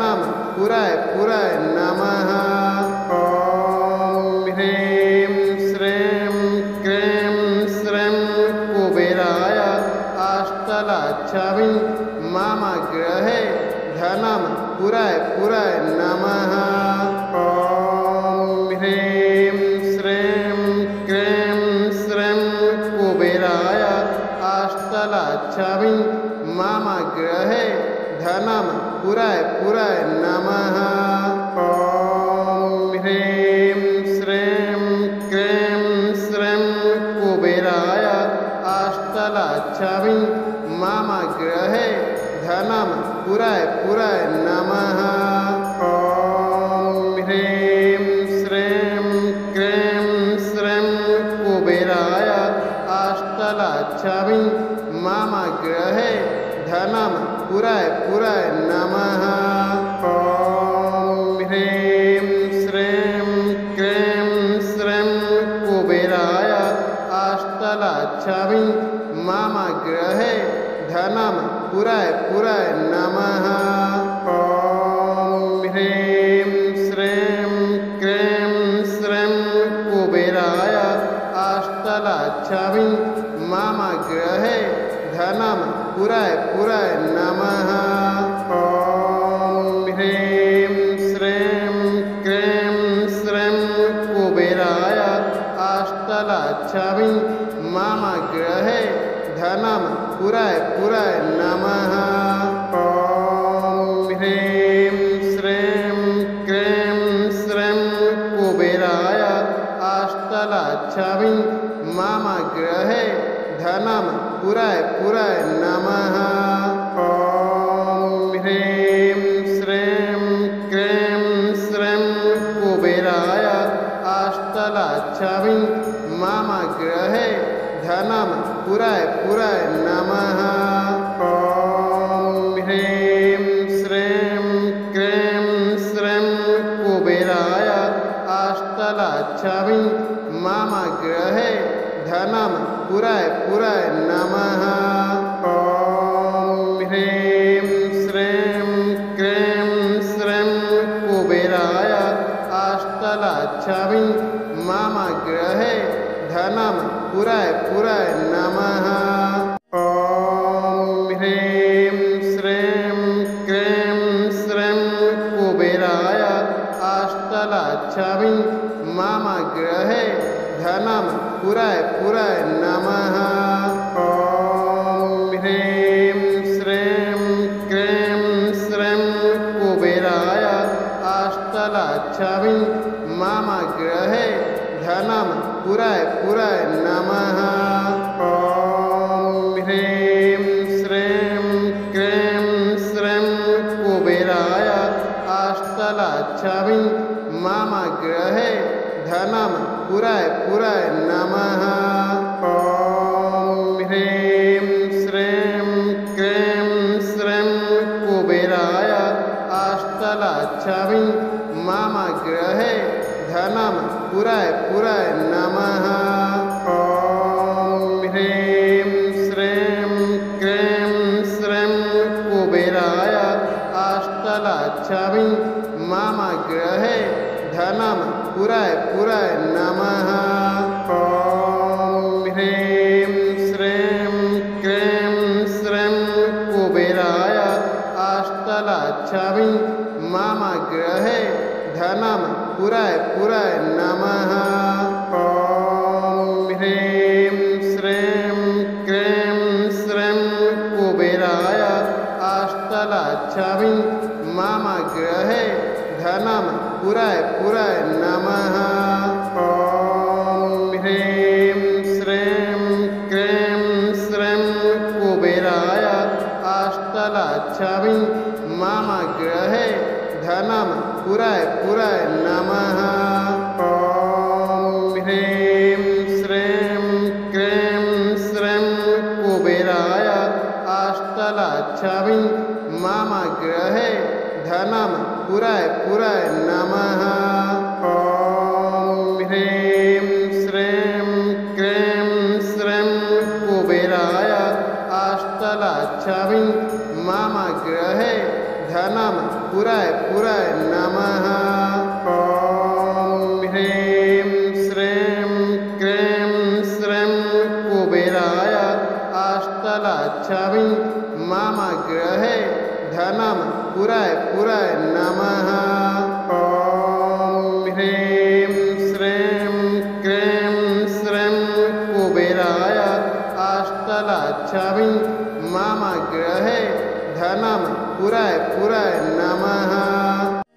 धनं पुराय नमः। ॐ ह्रीं श्रीं क्रीं श्रीं कुबेराय अष्टलक्ष्मी मम गृहे धनं पुराय नमः। ॐ ह्रीं श्रीं क्रीं श्रीं कुबेराय अष्टलक्ष्मी मम गृहे धनं पुराय नमः। ॐ ह्रीं श्रीं क्रीं श्रीं कुबेराय अष्टलक्ष्मी मम गृहे धनं पुराय नमः। ॐ ह्रीं श्रीं क्रीं श्रीं कुबेराय अष्टलक्ष्मी मम गृहे धनं पुराय नमः। ॐ ह्रीं श्रीं क्रीं श्रीं कुबेराय अष्टलक्ष्मी मम गृहे धनं पुराय नमः। ॐ ह्रीं श्रीं क्रीं श्रीं कुबेराय अष्टलक्ष्मी मम गृहे धनं पुराय नमः। ॐ ह्रीं श्रीं क्रीं श्रीं कुबेराय अष्टलक्ष्मी मम गृहे धनं पुराय नमः। ॐ ह्रीं श्रीं क्रीं श्रीं कुबेराय अष्टलक्ष्मी मम गृहे धनं पुराय नमः। ॐ ह्रीं श्रीं क्रीं श्रीं कुबेराय अष्टलक्ष्मी मम गृहे धनं पुराय नमः। ॐ ह्रीं श्रीं क्रीं श्रीं कुबेराय अष्टलक्ष्मी मम गृहे धनं पुराय नमः। ॐ ह्रीं श्रीं क्रीं श्रीं कुबेराय अष्टलक्ष्मी मम गृहे धनं पुराय नमः। ॐ ह्रीं श्रीं क्रीं श्रीं कुबेराय अष्टलक्ष्मी मम गृहे धनं पुराय नमः। ॐ ह्रीं श्रीं क्रीं श्रीं कुबेराय अष्टलक्ष्मी मम गृहे धनं पुराय नमः। ॐ ह्रीं श्रीं क्रीं श्रीं कुबेराय अष्टलक्ष्मी मम गृहे धनं पुराय नमः। ॐ ह्रीं श्रीं क्रीं श्रीं कुबेराय अष्टलक्ष्मी मम गृहे धनं पुराय नमः। ॐ ह्रीं श्रीं क्रीं श्रीं कुबेराय अष्टलक्ष्मी मम गृहे धनं पुराय नमः। ॐ ह्रीं श्रीं क्रीं श्रीं कुबेराय अष्टलक्ष्मी मम गृहे धनं पुराय नमः। ॐ ह्रीं श्रीं क्रीं श्रीं कुबेराय अष्टलक्ष्मी मम गृहे धनं पुराय नमः। ॐ ह्रीं श्रीं क्रीं श्रीं कुबेराय अष्टलक्ष्मी मम गृहे धनं पुराय नमः। ॐ ह्रीं श्रीं क्रीं श्रीं कुबेराय अष्टलक्ष्मी मम गृहे धनं पुराय नमः। ॐ ह्रीं श्रीं क्रीं श्रीं कुबेराय अष्टलक्ष्मी मम गृहे धनं पुराय नमः। ॐ ह्रीं श्रीं क्रीं श्रीं कुबेराय अष्टलक्ष्मी मम गृहे धनं पुराय नमः। ॐ ह्रीं श्रीं क्रीं श्रीं कुबेराय अष्टलक्ष्मी मम गृहे धनं पुराय नमः।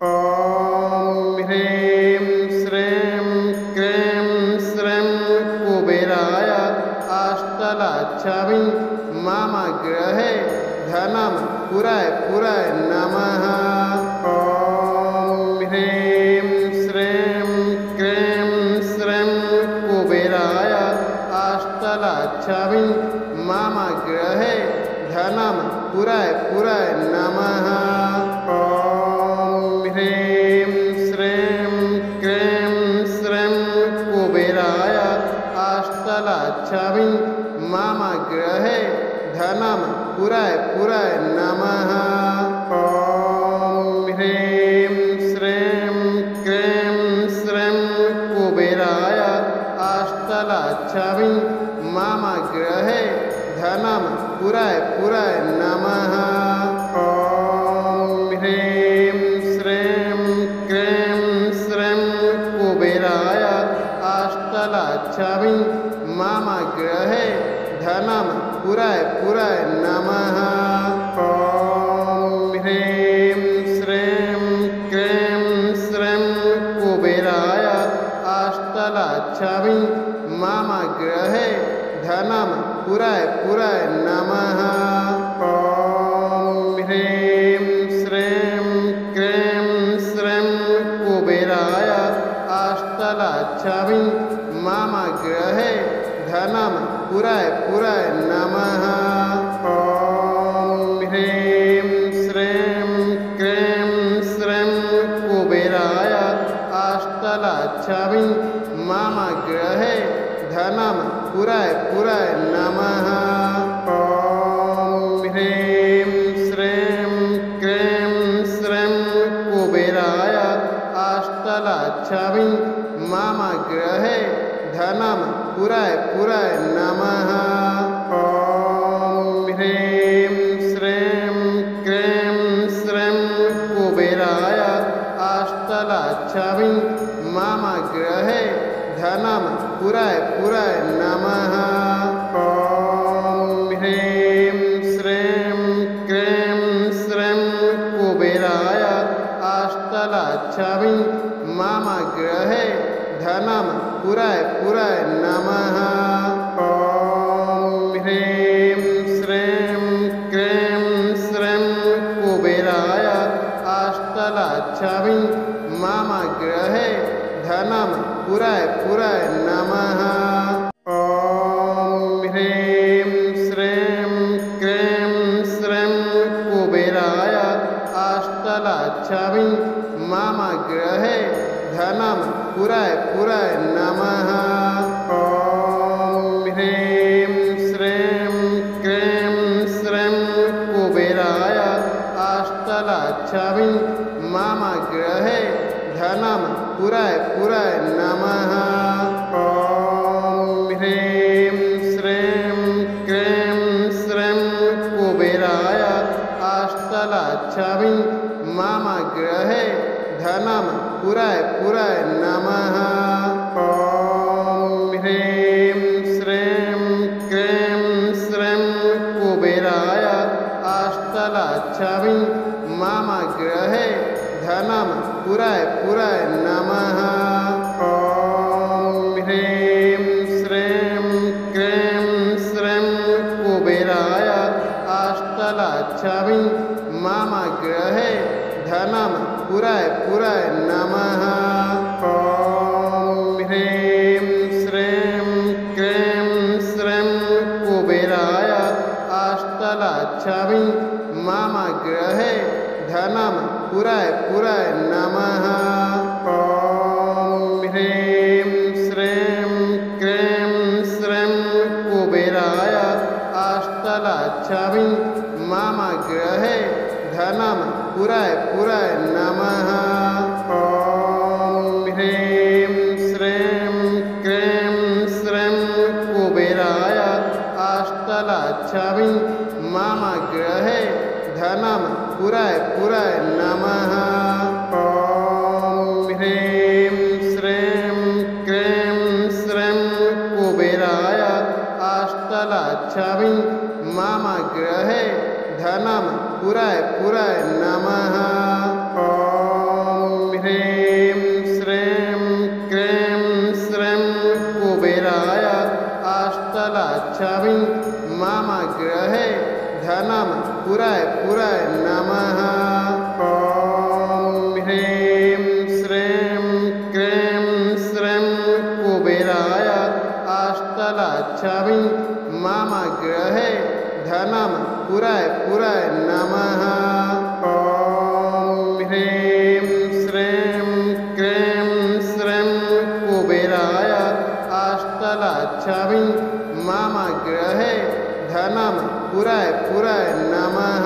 ॐ ह्रीं श्रीं क्रीं श्रीं कुबेराय अष्टलक्ष्मी मम गृहे धनं पुराय नमः। ॐ ह्रीं श्रीं क्रीं श्रीं कुबेराय अष्टलक्ष्मी मम गृहे धनं पुराय नमः। ॐ ह्रीं श्रीं क्रीं श्रीं कुबेराय अष्टलक्ष्मी मम गृहे धनं पुराय नमः। ॐ ह्रीं श्रीं क्रीं श्रीं कुबेराय अष्टलक्ष्मी मम गृहे धनं पुराय नमः। ॐ ह्रीं श्रीं क्रीं श्रीं कुबेराय अष्टलक्ष्मी मम गृहे धनं पुराय नमः। ॐ ह्रीं श्रीं क्रीं श्रीं कुबेराय अष्टलक्ष्मी मम गृहे धनं पुराय नमः। ॐ ह्रीं श्रीं क्रीं श्रीं कुबेराय अष्टलक्ष्मी मम गृहे धनं पुराय नमः। ॐ ह्रीं श्रीं क्रीं श्रीं कुबेराय अष्टलक्ष्मी मम गृहे धनं पुराय नमः। ॐ ह्रीं श्रीं क्रीं श्रीं कुबेराय अष्टलक्ष्मी मम गृहे धनं पुराय नमः। ॐ ह्रीं श्रीं क्रीं श्रीं कुबेराय अष्टलक्ष्मी मम गृहे धनं पुराय नमः। ॐ ह्रीं श्रीं क्रीं श्रीं कुबेराय अष्टलक्ष्मी मम गृहे धनं पुराय नमः। ॐ ह्रीं श्रीं क्रीं श्रीं कुबेराय अष्टलक्ष्मी मम गृहे धनं पुराय नमः। ॐ ह्रीं श्रीं क्रीं श्रीं कुबेराय अष्टलक्ष्मी मम गृहे धनं पुराय नमः। ॐ ह्रीं श्रीं क्रीं श्रीं कुबेराय अष्टलक्ष्मी मम गृहे धनं पुराय नमः। ॐ ह्रीं श्रीं क्रीं श्रीं कुबेराय अष्टलक्ष्मी मम गृहे धनं पुराय नमः। ॐ ह्रीं श्रीं क्रीं श्रीं कुबेराय अष्टलक्ष्मी मम गृहे धनं पुराय नमः। ॐ ह्रीं श्रीं क्रीं श्रीं कुबेराय अष्टलक्ष्मी मम गृहे धनं पुराय नमः। ॐ ह्रीं श्रीं क्रीं श्रीं कुबेराय अष्टलक्ष्मी मम गृहे धनं पुराय नमः। ॐ ह्रीं श्रीं क्रीं श्रीं कुबेराय अष्टलक्ष्मी मम गृहे धनं पुराय नमः। ॐ ह्रीं श्रीं क्रीं श्रीं कुबेराय अष्टलक्ष्मी मम गृहे धनं पुराय नमः। ॐ ह्रीं श्रीं क्रीं श्रीं कुबेराय अष्टलक्ष्मी मम गृहे धनं पुराय नमः। ॐ ह्रीं श्रीं क्रीं श्रीं कुबेराय अष्टलक्ष्मी मम गृहे धनं पुराय नमः। ॐ ह्रीं श्रीं क्रीं श्रीं कुबेराय अष्टलक्ष्मी मम गृहे धनं पुराय नमः। ॐ ह्रीं श्रीं क्रीं श्रीं कुबेराय अष्टलक्ष्मी मम गृहे धनं पुराय नमः।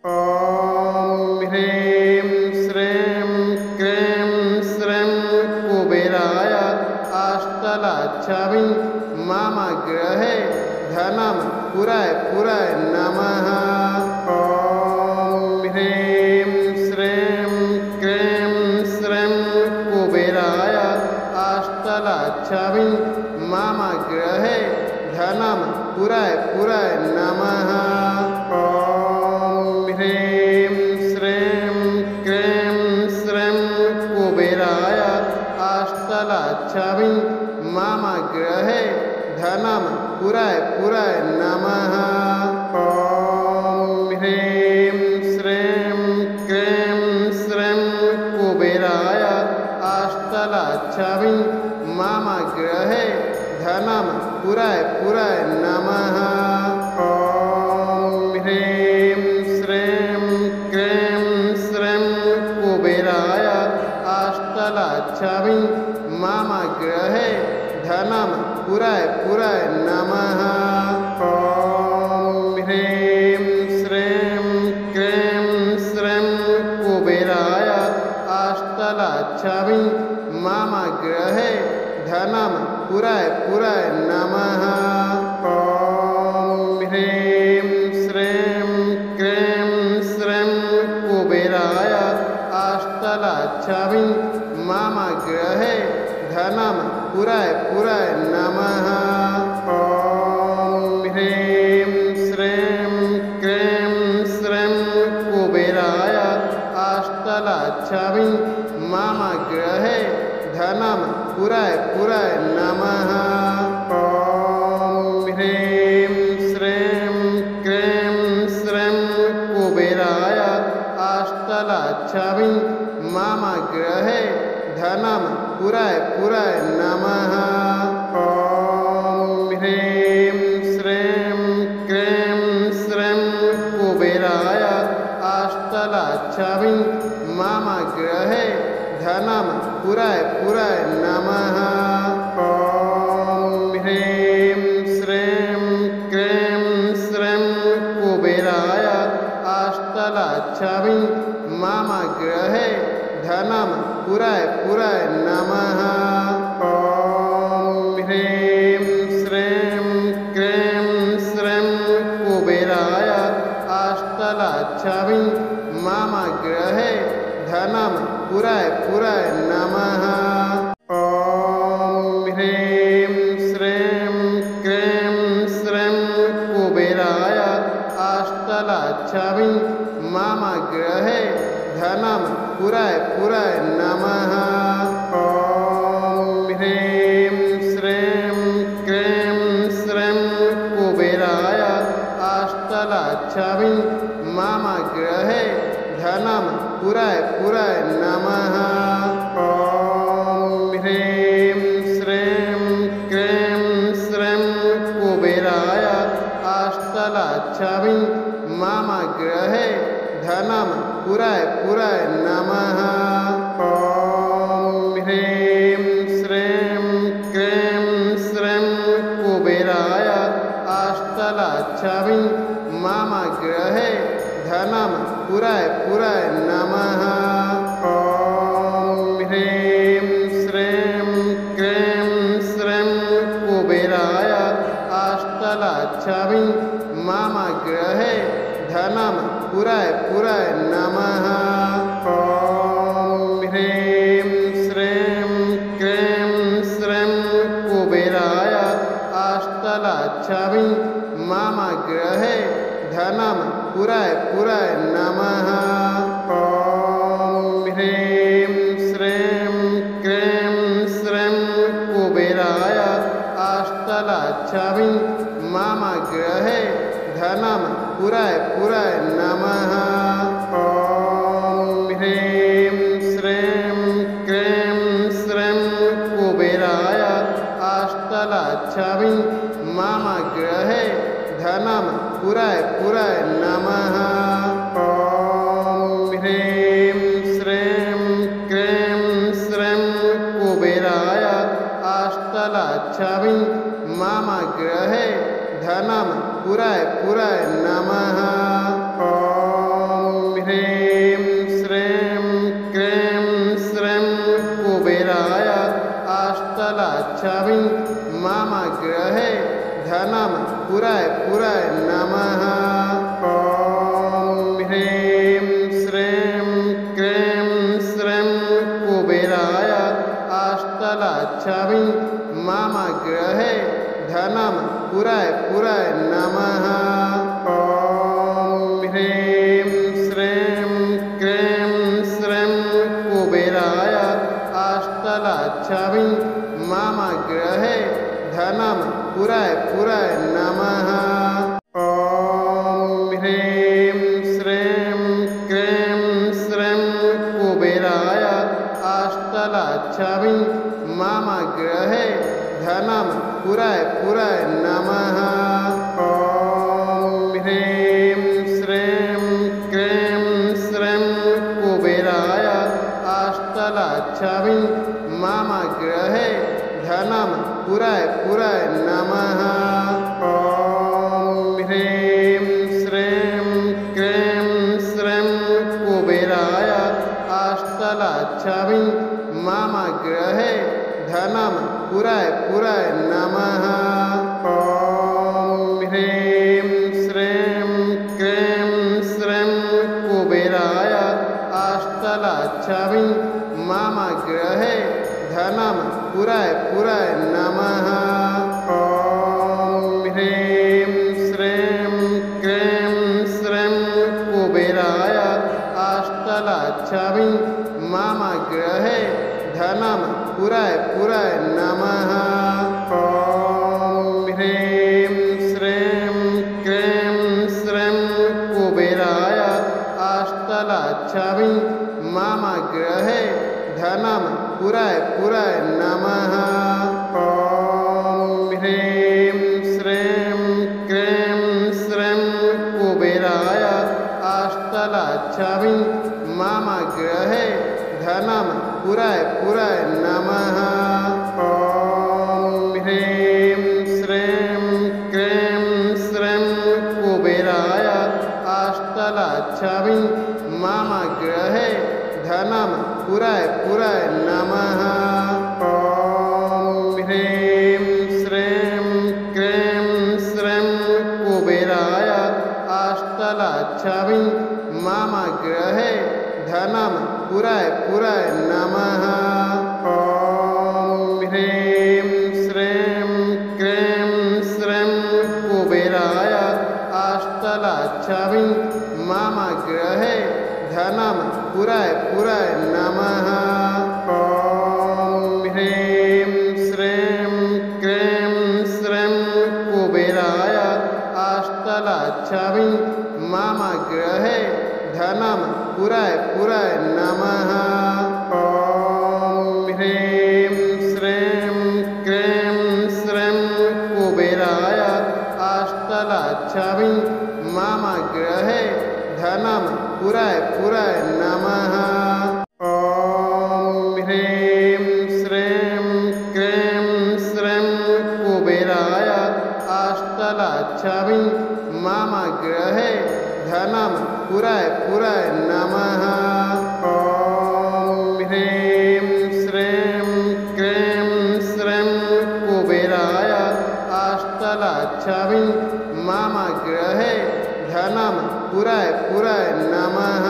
ॐ ह्रीं श्रीं क्रीं श्रीं कुबेराय अष्टलक्ष्मी मम गृहे धनं पुराय नमः। ॐ ह्रीं श्रीं क्रीं श्रीं कुबेराय अष्टलक्ष्मी मम गृहे धनं पुराय नमः। ॐ ह्रीं श्रीं क्रीं श्रीं कुबेराय अष्टलक्ष्मी मम गृहे धनं पुराय नमः। ॐ ह्रीं श्रीं क्रीं श्रीं कुबेराय अष्टलक्ष्मी मम गृहे धनं पुराय नमः। ॐ ह्रीं श्रीं क्रीं श्रीं कुबेराय अष्टलक्ष्मी मम गृहे धनं पुराय नमः। ॐ ह्रीं श्रीं क्रीं श्रीं कुबेराय अष्टलक्ष्मी मम गृहे धनं पुराय नमः। ॐ ह्रीं श्रीं क्रीं श्रीं कुबेराय अष्टलक्ष्मी मम गृहे धनं पुराय नमः। ॐ ह्रीं श्रीं क्रीं श्रीं कुबेराय अष्टलक्ष्मी मम गृहे धनं पुराय नमः। ॐ ह्रीं श्रीं क्रीं श्रीं कुबेराय अष्टलक्ष्मी मम गृहे धनं पुराय नमः। ॐ ह्रीं श्रीं क्रीं श्रीं कुबेराय अष्टलक्ष्मी मम गृहे धनं पुराय नमः। ॐ ह्रीं श्रीं क्रीं श्रीं कुबेराय अष्टलक्ष्मी मम गृहे धनं पुराय नमः। ॐ ह्रीं श्रीं क्रीं श्रीं कुबेराय अष्टलक्ष्मी मम गृहे धनं पुराय नमः। ॐ ह्रीं श्रीं क्रीं श्रीं कुबेराय अष्टलक्ष्मी मम गृहे धनं पुराय नमः। ॐ ह्रीं श्रीं क्रीं श्रीं कुबेराय अष्टलक्ष्मी मम गृहे धनं पुराय नमः। ॐ ह्रीं श्रीं क्रीं श्रीं कुबेराय अष्टलक्ष्मी मम गृहे धनं पुराय नमः। ॐ ह्रीं श्रीं क्रीं श्रीं कुबेराय अष्टलक्ष्मी मम गृहे धनं पुराय पुराय नमः। ॐ ह्रीं श्रीं क्रीं श्रीं कुबेराय अष्टलक्ष्मी मम गृहे धनं पुराय नमः। ॐ ह्रीं श्रीं क्रीं श्रीं कुबेराय अष्टलक्ष्मी मम गृहे धनं पुराय नमः। ॐ ह्रीं श्रीं क्रीं श्रीं कुबेराय अष्टलक्ष्मी मम गृहे धनं पुराय नमः। ॐ ह्रीं श्रीं क्रीं श्रीं कुबेराय अष्टलक्ष्मी मम गृहे धनं पुराय नमः। ॐ ह्रीं श्रीं क्रीं श्रीं कुबेराय अष्टलक्ष्मी मम गृहे धनं पुराय नमः। ॐ ह्रीं श्रीं क्रीं श्रीं कुबेराय अष्टलक्ष्मी मम गृहे धनं पुराय नमः। ॐ ह्रीं श्रीं क्रीं श्रीं कुबेराय अष्टलक्ष्मी मम गृहे धनं पुराय नमः। ॐ ह्रीं श्रीं क्रीं श्रीं कुबेराय अष्टलक्ष्मी मम गृहे धनं पुराय नमः। ॐ ह्रीं श्रीं क्रीं श्रीं कुबेराय अष्टलक्ष्मी मम गृहे धनं पुराय नमः। ॐ ह्रीं श्रीं क्रीं श्रीं कुबेराय अष्टलक्ष्मी मम गृहे धनं पुराय नमः। ॐ ह्रीं श्रीं क्रीं श्रीं कुबेराय अष्टलक्ष्मी मम गृहे धनं पुराय नमः। ॐ ह्रीं श्रीं क्रीं श्रीं कुबेराय अष्टलक्ष्मी मम गृहे धनं पुराय नमः। ॐ ह्रीं श्रीं क्रीं श्रीं कुबेराय अष्टलक्ष्मी मम गृहे धनं पुराय नमः। ॐ ह्रीं श्रीं क्रीं श्रीं कुबेराय अष्टलक्ष्मी मम गृहे धनं पुराय नमः। ॐ ह्रीं श्रीं क्रीं श्रीं कुबेराय अष्टलक्ष्मी मम गृहे धनं पुराय नमः। ॐ ह्रीं श्रीं क्रीं श्रीं कुबेराय अष्टलक्ष्मी मम गृहे धनं पुराय नमः। ॐ ह्रीं श्रीं क्रीं श्रीं कुबेराय अष्टलक्ष्मी मम गृहे धनं पुराय नमः। ॐ ह्रीं श्रीं क्रीं श्रीं कुबेराय अष्टलक्ष्मी मम गृहे धनं पुराय नमः। ॐ ह्रीं श्रीं क्रीं श्रीं कुबेराय अष्टलक्ष्मी मम गृहे धनं पुराय नमः।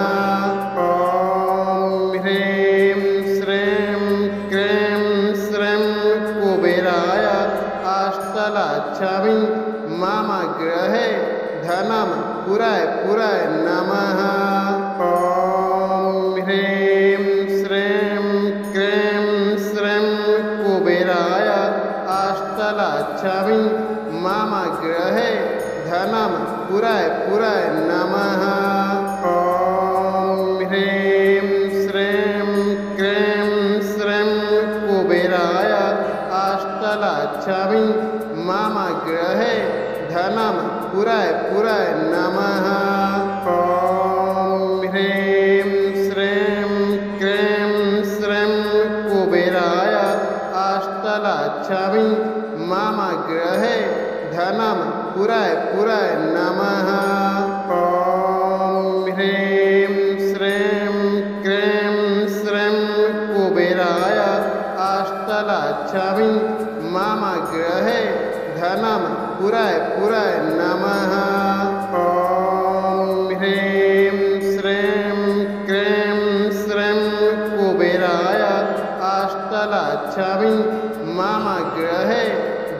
ॐ ह्रीं श्रीं क्रीं श्रीं कुबेराय अष्टलक्ष्मी मम गृहे धनं पुराय नमः। ॐ ह्रीं श्रीं क्रीं श्रीं कुबेराय अष्टलक्ष्मी मम गृहे धनं पुराय नमः। ॐ ह्रीं श्रीं क्रीं श्रीं कुबेराय अष्टलक्ष्मी मम गृहे धनं पुराय नमः। ॐ ह्रीं श्रीं क्रीं श्रीं कुबेराय अष्टलक्ष्मी मम गृहे धनं पुराय नमः। ॐ ह्रीं श्रीं क्रीं श्रीं कुबेराय अष्टलक्ष्मी मम गृहे धनं पुराय नमः। ॐ ह्रीं श्रीं क्रीं श्रीं कुबेराय अष्टलक्ष्मी मम गृहे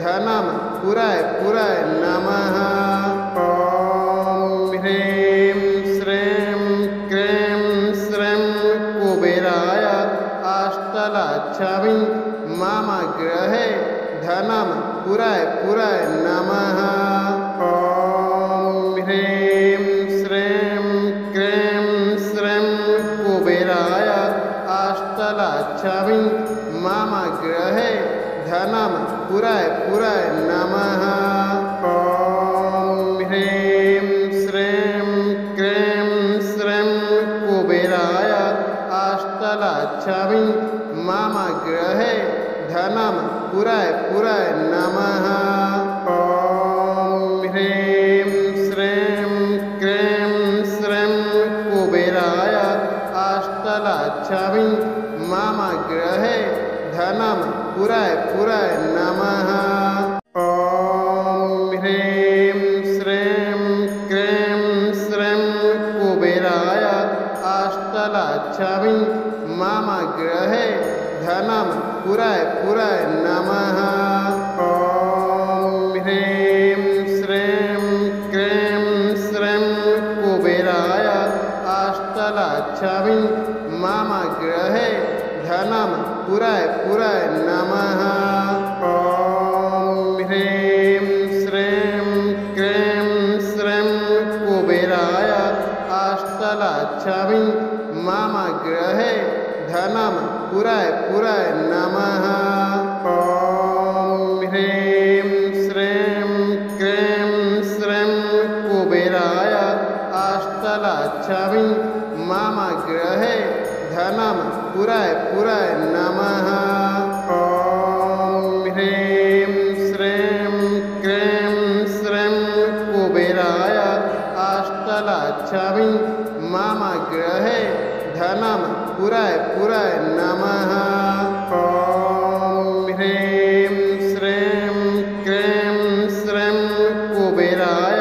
धनं पुराय नमः। ॐ ह्रीं श्रीं क्रीं श्रीं कुबेराय अष्टलक्ष्मी मम गृहे धनं पुराय नमः। ॐ ह्रीं श्रीं क्रीं श्रीं कुबेराय अष्टलक्ष्मी मम गृहे धनं पुराय नमः। ॐ ह्रीं श्रीं क्रीं श्रीं कुबेराय अष्टलक्ष्मी मम गृहे धनं पुराय नमः। ॐ ह्रीं श्रीं क्रीं श्रीं कुबेराय अष्टलक्ष्मी मम गृहे धनं पुराय नमः। ॐ ह्रीं श्रीं क्रीं श्रीं कुबेराय अष्टलक्ष्मी मम गृहे धनं पुराय नमः। ॐ ह्रीं श्रीं क्रीं श्रीं कुबेराय अष्टलक्ष्मी मम गृहे धनं पुराय नमः। ॐ ह्रीं श्रीं क्रीं श्रीं कुबेराय अष्टलक्ष्मी मम गृहे धनं पुराय नमः। ॐ ह्रीं श्रीं क्रीं श्रीं कुबेराय अष्टलक्ष्मी मम गृहे धनं पुराय नमः। ॐ ह्रीं श्रीं क्रीं श्रीं कुबेराय अष्टलक्ष्मी मम गृहे धनं पुराय नमः। ॐ ह्रीं श्रीं क्रीं श्रीं कुबेराय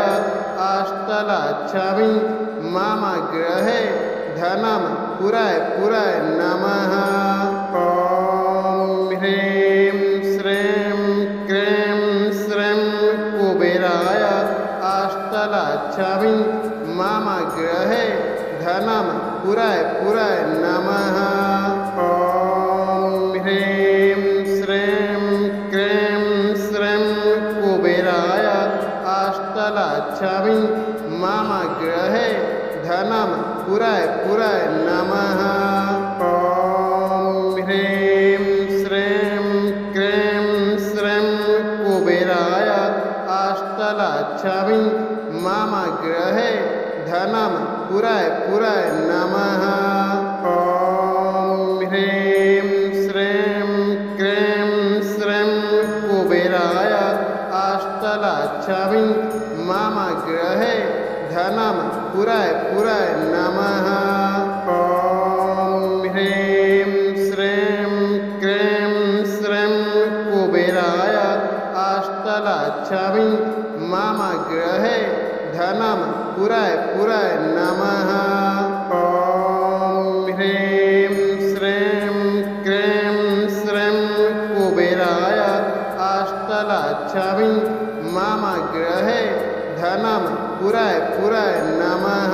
अष्टलक्ष्मी मम गृहे धनं पुराय नमः। ॐ ह्रीं श्रीं क्रीं श्रीं कुबेराय अष्टलक्ष्मी मम गृहे धनं पुराय नमः। ॐ ह्रीं श्रीं क्रीं श्रीं कुबेराय अष्टलक्ष्मी मम गृहे धनं पुराय नमः। ॐ ह्रीं श्रीं क्रीं श्रीं कुबेराय अष्टलक्ष्मी मम गृहे धनं पुराय नमः। ॐ ह्रीं श्रीं क्रीं श्रीं कुबेराय अष्टलक्ष्मी मम गृहे धनं पुराय नमः। ॐ ह्रीं श्रीं क्रीं श्रीं कुबेराय अष्टलक्ष्मी मम गृहे धनं पुराय नमः। ॐ ह्रीं श्रीं क्रीं श्रीं कुबेराय अष्टलक्ष्मी मम गृहे धनं पुराय नमः।